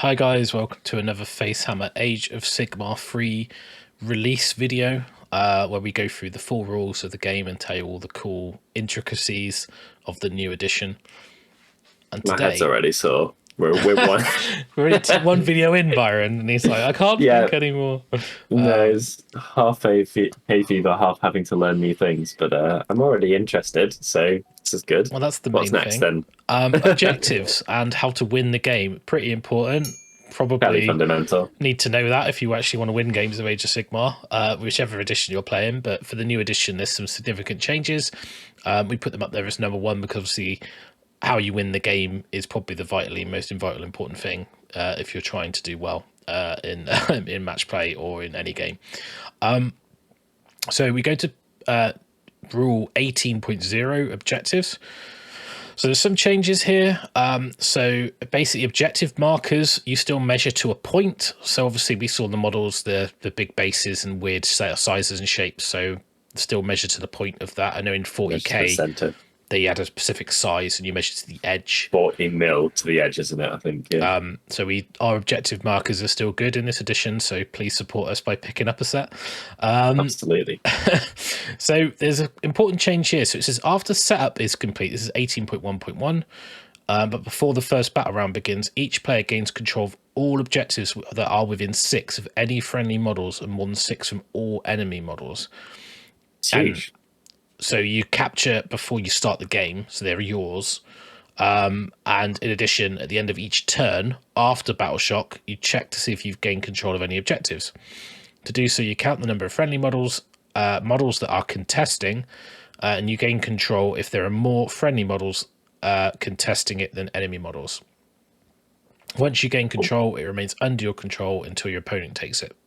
Hi guys, welcome to another Facehammer Age of Sigmar free release video where we go through the full rules of the game and tell you all the cool intricacies of the new edition. And My today, head's already sore. We're one. we're already one video in, Byron, and he's like, I can't think anymore. No, it's half hay fever, half having to learn new things, but I'm already interested, so this is good. Well, that's the What's main next thing. then? Objectives and how to win the game. Pretty important. Fairly Probably fundamental. need to know that if you actually want to win games of Age of Sigmar, whichever edition you're playing. But for the new edition, there's some significant changes. We put them up there as number one because obviously how you win the game is probably the most vital important thing if you're trying to do well in in match play or in any game. So we go to rule 18.0 objectives. So there's some changes here. So basically objective markers, you still measure to a point. So obviously we saw the models, the big bases and weird sizes and shapes. So still measure to the point of that. I know in 40k, they had a specific size and you measure to the edge. 40 mil to the edge, isn't it? I think. Yeah. So our objective markers are still good in this edition. So please support us by picking up a set. Absolutely. So there's an important change here. So it says after setup is complete. This is 18.1.1. But before the first battle round begins, each player gains control of all objectives that are within 6 of any friendly models and more than 6 from all enemy models. Huge. So you capture before you start the game, so they're yours. And in addition, at the end of each turn, after Battle Shock, you check to see if you've gained control of any objectives. To do so, you count the number of friendly models that are contesting, and you gain control if there are more friendly models contesting it than enemy models. Once you gain control, it remains under your control until your opponent takes it.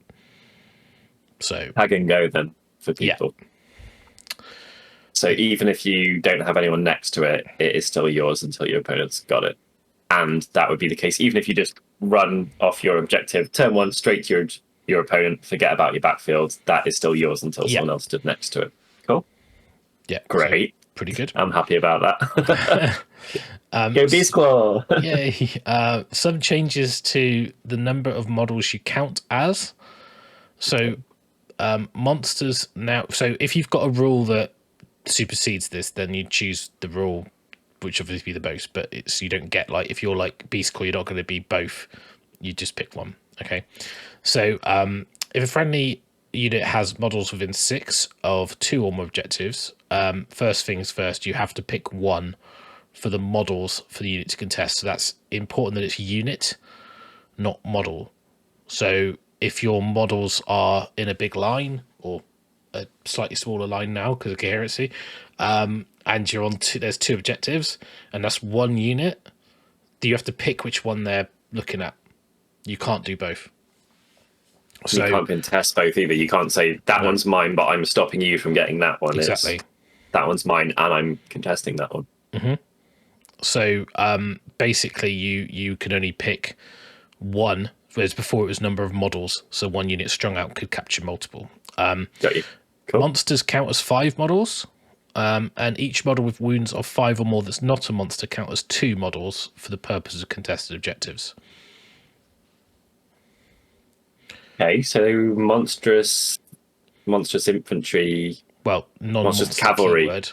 So tag and go then for people. Yeah. So even if you don't have anyone next to it, it is still yours until your opponent's got it. And that would be the case even if you just run off your objective, turn one straight to your opponent, forget about your backfield, that is still yours until someone else stood next to it. Cool. Yeah. Great. So pretty good. I'm happy about that. Go B-Squall! Yay. Some changes to the number of models you count as. So monsters now... So if you've got a rule that supersedes this, then you choose the rule which obviously be the most, but it's you don't get like if you're like Beast Core, you're not going to be both, you just pick one. Okay, so if a friendly unit has models within 6 of 2 or more objectives, first things first, you have to pick one for the models for the unit to contest. So that's important that it's unit, not model. So if your models are in a big line or a slightly smaller line now because of coherency, and you're on there's 2 objectives and that's 1 unit, you have to pick which one they're looking at. You can't do both. So you can't contest both either. You can't say that one's mine, but I'm stopping you from getting that one. Exactly. It's, that one's mine and I'm contesting that one. Mm-hmm. So basically you can only pick one, whereas before it was number of models. So 1 unit strung out could capture multiple. Got you. Cool. Monsters count as 5 models, and each model with wounds of 5 or more that's not a monster count as 2 models for the purpose of contested objectives. Okay, so monstrous infantry. Well, monstrous cavalry. Keyword.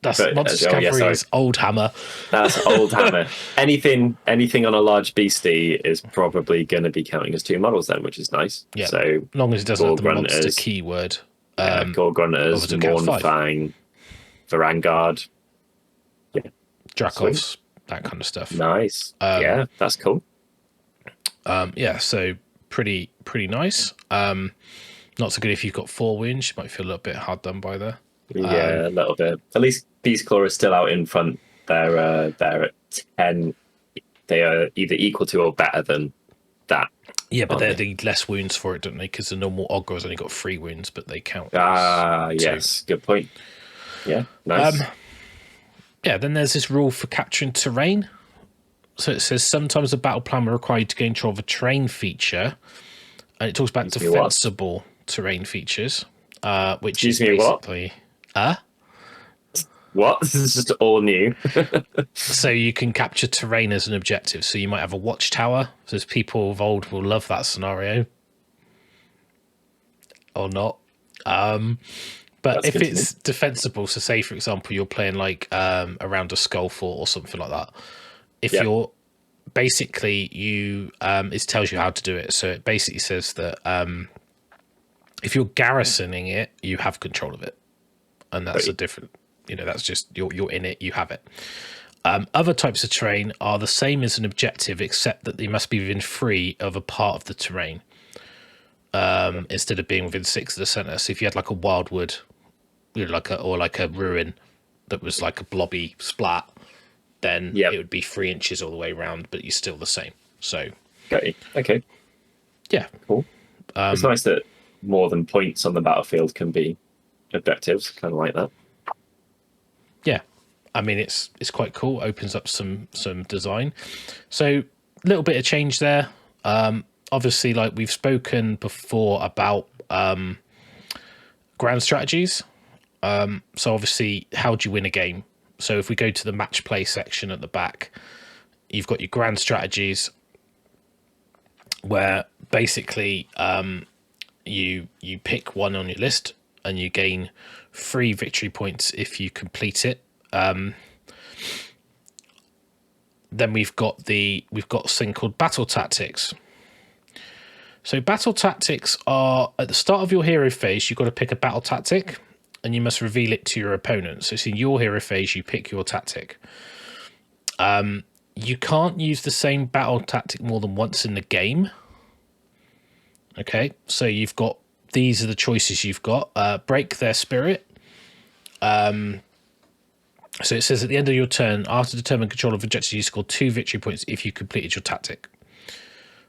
That's monstrous cavalry is old hammer. That's old hammer. Anything on a large beastie is probably going to be counting as 2 models then, which is nice. Yeah. So as long as it doesn't have the monster keyword. Gore Grunters, Mournfang, Varangard, Drakovs, that kind of stuff. Nice. Yeah, that's cool. Yeah, so pretty nice. Not so good if you've got 4 wounds. You might feel a little bit hard done by there. Yeah, a little bit. At least Beast Claw is still out in front. They're at 10. They are either equal to or better than that. Yeah, but they need less wounds for it, don't they? Because the normal Ogre's only got 3 wounds, but they count. Yes, good point. Yeah, nice. Yeah, then there's this rule for capturing terrain. So it says sometimes a battle plan will require you to gain control of a terrain feature, and it talks about defensible terrain features, which is basically What? This is just all new. So you can capture terrain as an objective. So you might have a watchtower. So people of old will love that scenario. Or not. But if it's defensible, so say for example you're playing like around a skull fort or something like that. If you're basically it tells you how to do it. So it basically says that if you're garrisoning it, you have control of it, and that's a different. That's just you're in it, you have it. Other types of terrain are the same as an objective, except that they must be within 3 of a part of the terrain. Instead of being within 6 of the center. So if you had like a wildwood, like a ruin that was like a blobby splat, then it would be 3 inches all the way around, but you're still the same. So okay, yeah, cool. It's nice that more than points on the battlefield can be objectives. Kind of like that. Yeah, I mean it's quite cool. Opens up some design. So a little bit of change there. Obviously, like we've spoken before about grand strategies. So obviously, how do you win a game? So if we go to the match play section at the back, you've got your grand strategies, where basically you pick one on your list and you gain 3 victory points if you complete it. Then we've got a thing called battle tactics. So battle tactics are at the start of your hero phase. You've got to pick a battle tactic, and you must reveal it to your opponent. So it's in your hero phase, you pick your tactic. You can't use the same battle tactic more than once in the game. Okay, so these are the choices you've got. Break their spirit. So it says at the end of your turn, after determining control of objectives, you score 2 victory points if you completed your tactic.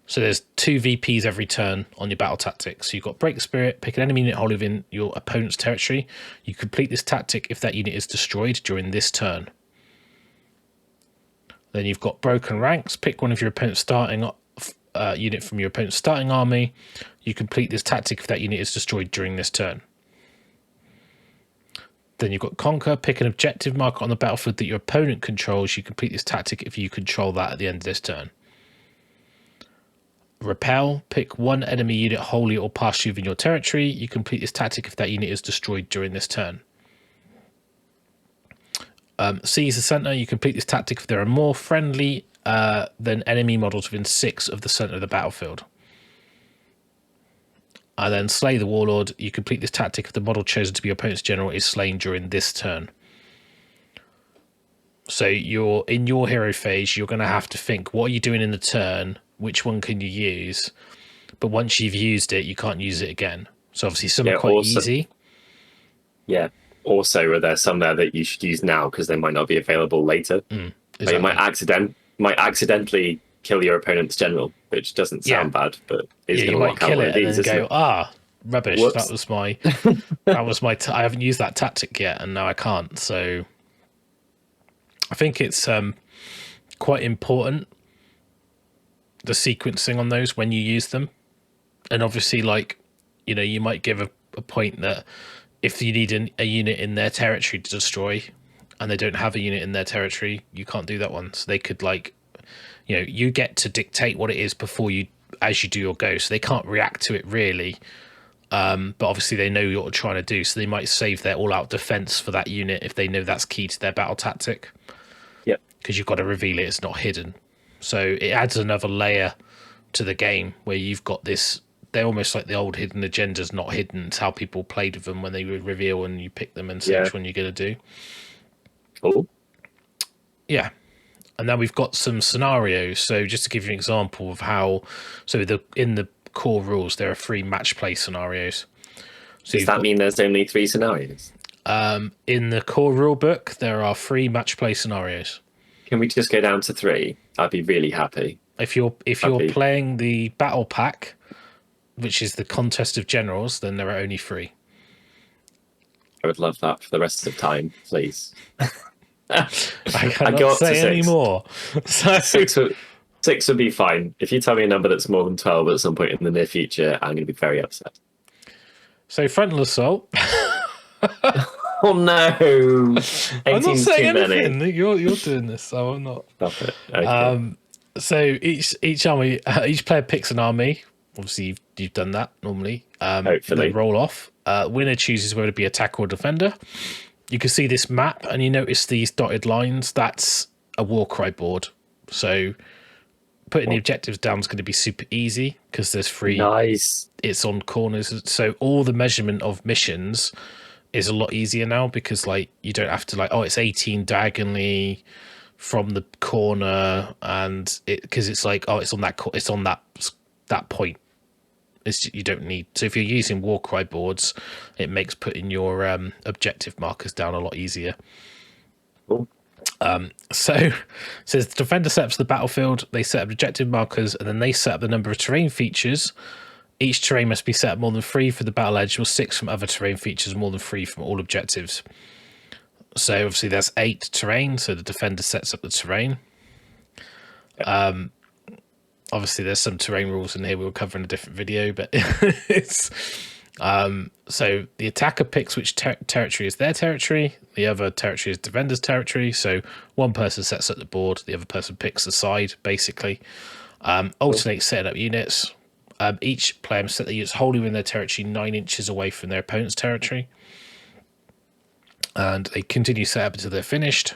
So there's 2 VPs every turn on your battle tactic. So you've got break the spirit, pick an enemy unit wholly within your opponent's territory. You complete this tactic if that unit is destroyed during this turn. Then you've got broken ranks. Pick one of your opponent's starting unit from your opponent's starting army. You complete this tactic if that unit is destroyed during this turn. Then you've got conquer. Pick an objective marker on the battlefield that your opponent controls. You complete this tactic if you control that at the end of this turn. Repel. Pick one enemy unit wholly or partially within your territory. You complete this tactic if that unit is destroyed during this turn. Seize the center. You complete this tactic if there are more friendly than enemy models within 6 of the center of the battlefield. And then slay the warlord. You complete this tactic if the model chosen to be your opponent's general is slain during this turn. So you're in your hero phase. You're going to have to think, what are you doing in the turn? Which one can you use? But once you've used it, you can't use it again. So obviously some are quite easy. Yeah. Also, are there some there that you should use now because they might not be available later? Exactly. You might accidentally kill your opponent's general, which doesn't sound bad, but is going to work out one of these, and then go, rubbish. Whoops. That was my I haven't used that tactic yet, and now I can't. So I think it's quite important, the sequencing on those when you use them. And obviously, like, you might give a point that if you need a unit in their territory to destroy and they don't have a unit in their territory, you can't do that one. So they could, like, you get to dictate what it is as you do your go. So they can't react to it really. But obviously they know what you're trying to do. So they might save their all-out defense for that unit if they know that's key to their battle tactic. Yep. Because you've got to reveal it. It's not hidden. So it adds another layer to the game where you've got this. They're almost like the old hidden agendas, not hidden. It's how people played with them when they would reveal and you pick them and say which one you're going to do. Cool. Yeah. And now we've got some scenarios. So just to give you an example of how, in the core rules, there are 3 match play scenarios. So does that mean there's only 3 scenarios? In the core rule book, there are 3 match play scenarios. Can we just go down to 3? I'd be really happy. If you're playing the battle pack, which is the contest of generals, then there are only 3. I would love that for the rest of the time, please. I cannot say any more. So 6 would be fine. If you tell me a number that's more than 12 at some point in the near future, I'm going to be very upset. So frontal assault. Oh no! I'm not 18's saying too many. anything. You're doing this, so I'm not. Stop it. Okay. So each army, each player picks an army. Obviously, you've done that normally. Hopefully. They roll off. Winner chooses whether to be attacker or defender. You can see this map, and you notice these dotted lines. That's a Warcry board. So putting the objectives down is going to be super easy because there's three. Nice. It's on corners, so all the measurement of missions is a lot easier now because like you don't have to like, oh, it's 18 diagonally from the corner, and it because it's like, oh, it's on that point. You don't need. So if you're using Warcry boards, it makes putting your objective markers down a lot easier. Cool. So it says the defender sets up the battlefield, they set up objective markers, and then they set up the number of terrain features. Each terrain must be set up more than 3 for the battle edge, or 6 from other terrain features, more than 3 from all objectives. So obviously there's 8 terrain, so the defender sets up the terrain. Obviously there's some terrain rules in here we'll cover in a different video, but it's so the attacker picks which territory is their territory, the other territory is defender's territory. So one person sets up the board, the other person picks the side, basically. Alternate setting up units. Each player must set the units wholly within their territory 9 inches away from their opponent's territory. And they continue set up until they're finished.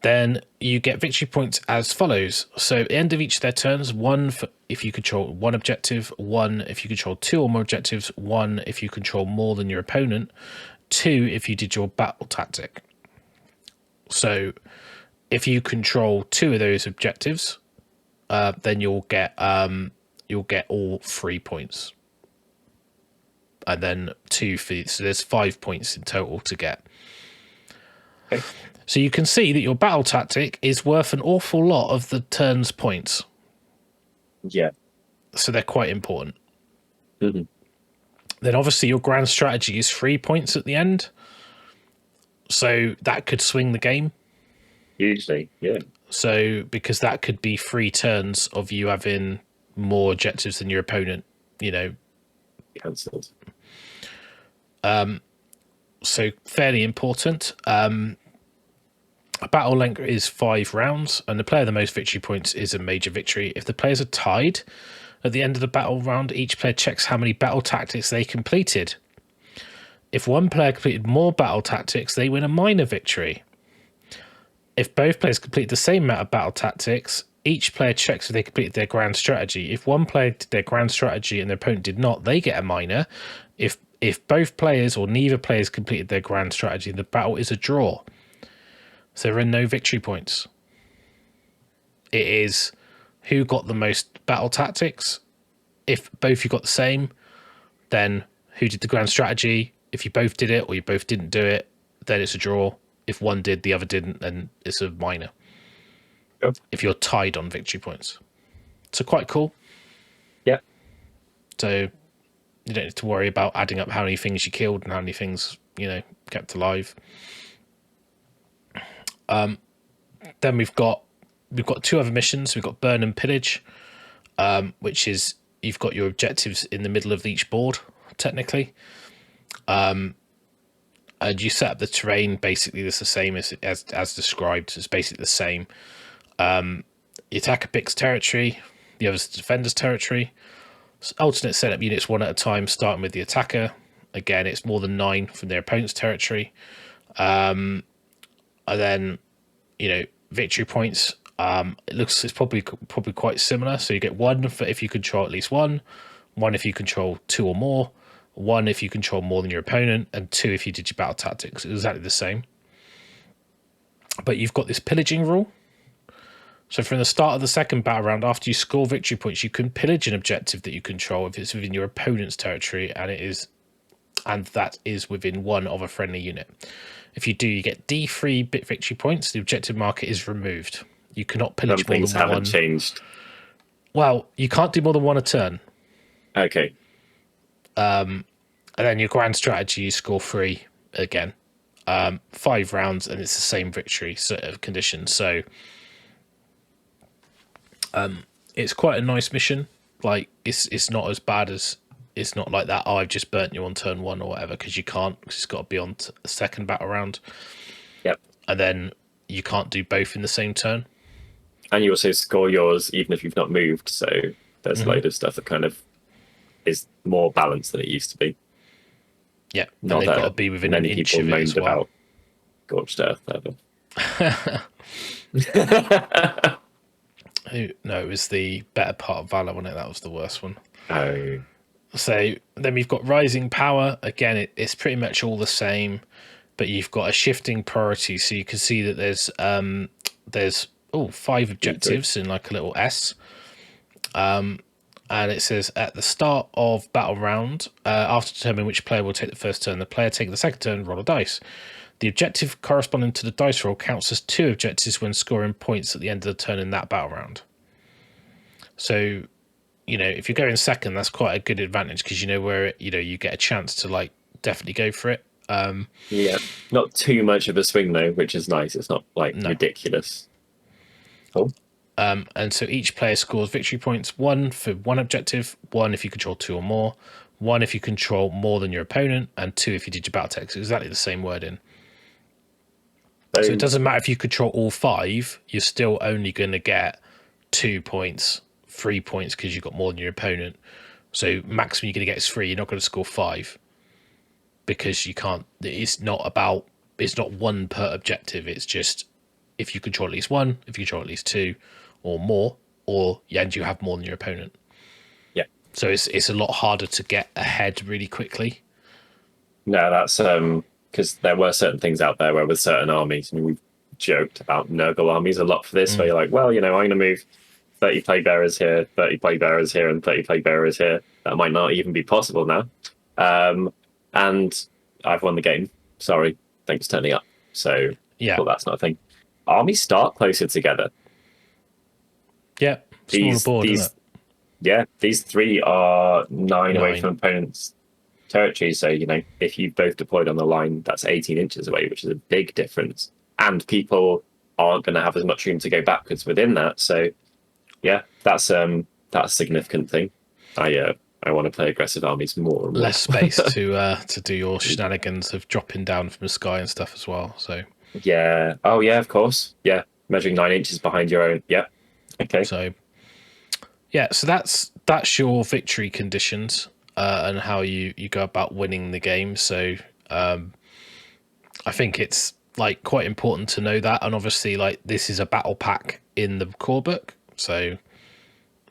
Then you get victory points as follows. So at the end of each of their turns, 1 if you control 1 objective, 1 if you control 2 or more objectives, 1 if you control more than your opponent, 2 if you did your battle tactic. So if you control 2 of those objectives, then you'll get all 3 points. And then 2 for, so there's 5 points in total to get. Okay. So you can see that your battle tactic is worth an awful lot of the turn's points. Yeah. So they're quite important. Mm-hmm. Then obviously your grand strategy is 3 points at the end. So that could swing the game. Usually, yeah. So because that could be 3 turns of you having more objectives than your opponent, you know. Cancelled. So fairly important. A battle length is 5 rounds, and the player with the most victory points is a major victory. If the players are tied at the end of the battle round, each player checks how many battle tactics they completed. If one player completed more battle tactics, they win a minor victory. If both players complete the same amount of battle tactics, each player checks if they completed their grand strategy. If one player did their grand strategy and their opponent did not, they get a minor. If both players or neither players completed their grand strategy, the battle is a draw. So there are no victory points. It is who got the most battle tactics. If both you got the same, then who did the grand strategy. If you both did it or you both didn't do it, then it's a draw. If one did, the other didn't, then it's a minor. Yep. If you're tied on victory points. So quite cool. Yeah. So you don't need to worry about adding up how many things you killed and how many things, you know, kept alive. Then we've got 2 other missions. We've got Burnham Pillage, which is you've got your objectives in the middle of each board, technically. And you set up the terrain basically it's the same as described. It's basically the same. The attacker picks territory, the other's the defender's territory. So alternate setup units 1 at a time, starting with the attacker. Again, it's more than 9 from their opponent's territory. And then, you know, victory points. It's probably quite similar. So you get 1 for if you control at least 1, 1 if you control 2 or more, 1 if you control more than your opponent, and 2 if you did your battle tactics. It's exactly the same. But you've got this pillaging rule. So from the start of the second battle round, after you score victory points, you can pillage an objective that you control if it's within your opponent's territory and that is within 1 of a friendly unit. If you do, you get D3 bit victory points. The objective marker is removed. You cannot pillage more than 1. Things haven't changed. Well, you can't do more than 1 a turn. Okay. And then your grand strategy, you score 3 again. 5 rounds, and it's the same victory sort of condition. So it's quite a nice mission. Like it's not as bad as It's not like that. Oh, I've just burnt you on turn 1 or whatever, because you can't. Because it's got to be on the second battle round. Yep. And then you can't do both in the same turn. And you also score yours even if you've not moved. So there's a load of stuff that kind of is more balanced than it used to be. Yeah, and Not they've got to be within an inch of it as well. About Scorched Earth ever. No, it was the better part of Valor, wasn't it? That was the worst one. Oh. So then we've got Rising Power. Again, it's pretty much all the same, but you've got a shifting priority. So you can see that there's 5 objectives in like a little S. And it says at the start of battle round, after determining which player will take the first turn, the player taking the second turn roll a dice. The objective corresponding to the dice roll counts as 2 objectives when scoring points at the end of the turn in that battle round. So, if you go in second, that's quite a good advantage because you know where you get a chance to like definitely go for it. Yeah, not too much of a swing though, which is nice. It's not like ridiculous. Cool. And so each player scores victory points: 1 for 1 objective, 1 if you control 2 or more, 1 if you control more than your opponent, and 2 if you did your battle text. Exactly the same wording. So it doesn't matter if you control all 5, you're still only going to get 2 points, 3 points because you've got more than your opponent. So maximum you're going to get is 3. You're not going to score 5 because you can't. It's not 1 per objective. It's just if you control at least 1, if you control at least 2 or more, and you have more than your opponent. Yeah. So it's a lot harder to get ahead really quickly. No, that's because there were certain things out there where with certain armies, and we've joked about Nurgle armies a lot for this, where you're like, well, I'm going to move 30 plague bearers here, 30 plague bearers here, and 30 plague bearers here. That might not even be possible now. And I've won the game. Sorry, thanks for turning up. So well, that's not a thing. Armies start closer together. Yeah, smaller board, isn't it? Yeah, these 3 are 9 away from opponents' territory. So, if you both deployed on the line, that's 18 inches away, which is a big difference. And people aren't going to have as much room to go backwards within that. So, yeah, that's a significant thing. I want to play aggressive armies more and more. Less space to do your shenanigans of dropping down from the sky and stuff as well. So yeah, oh yeah, of course, yeah, measuring 9 inches behind your own. Yeah, okay. So yeah, so that's your victory conditions and how you go about winning the game. So I think it's like quite important to know that, and obviously like this is a battle pack in the core book. So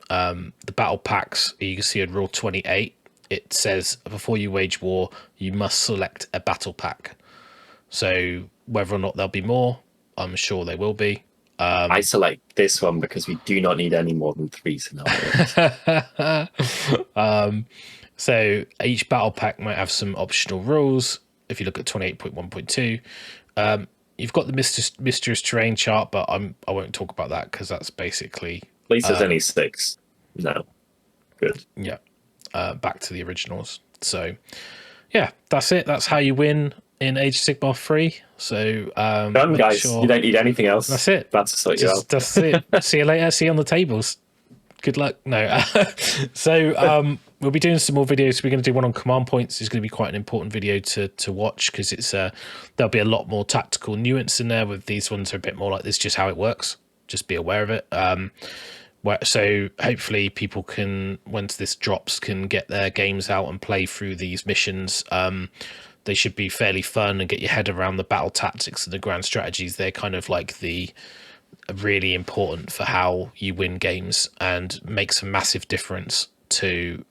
the battle packs, you can see in rule 28, it says before you wage war, you must select a battle pack. So whether or not there'll be more, I'm sure they will be. I select this one because we do not need any more than 3 scenarios. So each battle pack might have some optional rules. If you look at 28.1.2, you've got the mysterious terrain chart, but I won't talk about that because that's basically... At least there's only 6. No. Good. Yeah. Back to the originals. So, yeah, that's it. That's how you win in Age of Sigmar 3. So, done, guys. You don't need anything else. That's it. That's you out. That's it. See you later. See you on the tables. Good luck. No. So, we'll be doing some more videos. We're going to do one on command points. It's going to be quite an important video to watch because it's there'll be a lot more tactical nuance in there. With these ones are a bit more like this, just how it works. Just be aware of it. So hopefully people can, once this drops, can get their games out and play through these missions. They should be fairly fun and get your head around the battle tactics and the grand strategies. They're kind of like really important for how you win games and makes a massive difference to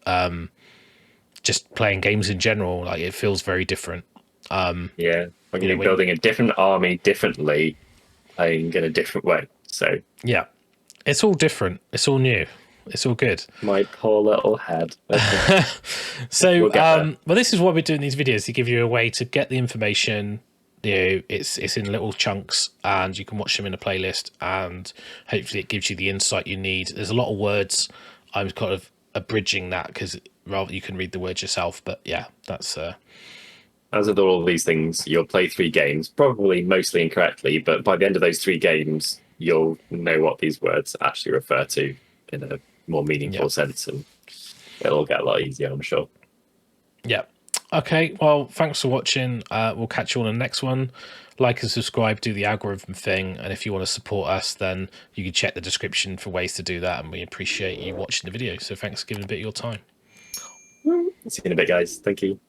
just playing games in general. Like it feels very different. Yeah, when you're building a different army differently, playing in a different way. So yeah. It's all different. It's all new. It's all good. My poor little head. Okay. So, well, this is why we're doing these videos, to give you a way to get the information. It's in little chunks, and you can watch them in a playlist, and hopefully it gives you the insight you need. There's a lot of words. I'm kind of abridging that because rather you can read the words yourself. But yeah, that's. As with all of these things, you'll play 3 games, probably mostly incorrectly, but by the end of those 3 games, you'll know what these words actually refer to in a more meaningful sense, and it'll get a lot easier, I'm sure. Yeah. Okay, well, thanks for watching. We'll catch you on the next one. Like and subscribe, do the algorithm thing, and if you want to support us, then you can check the description for ways to do that, and we appreciate you watching the video. So thanks for giving a bit of your time. See you in a bit, guys. Thank you.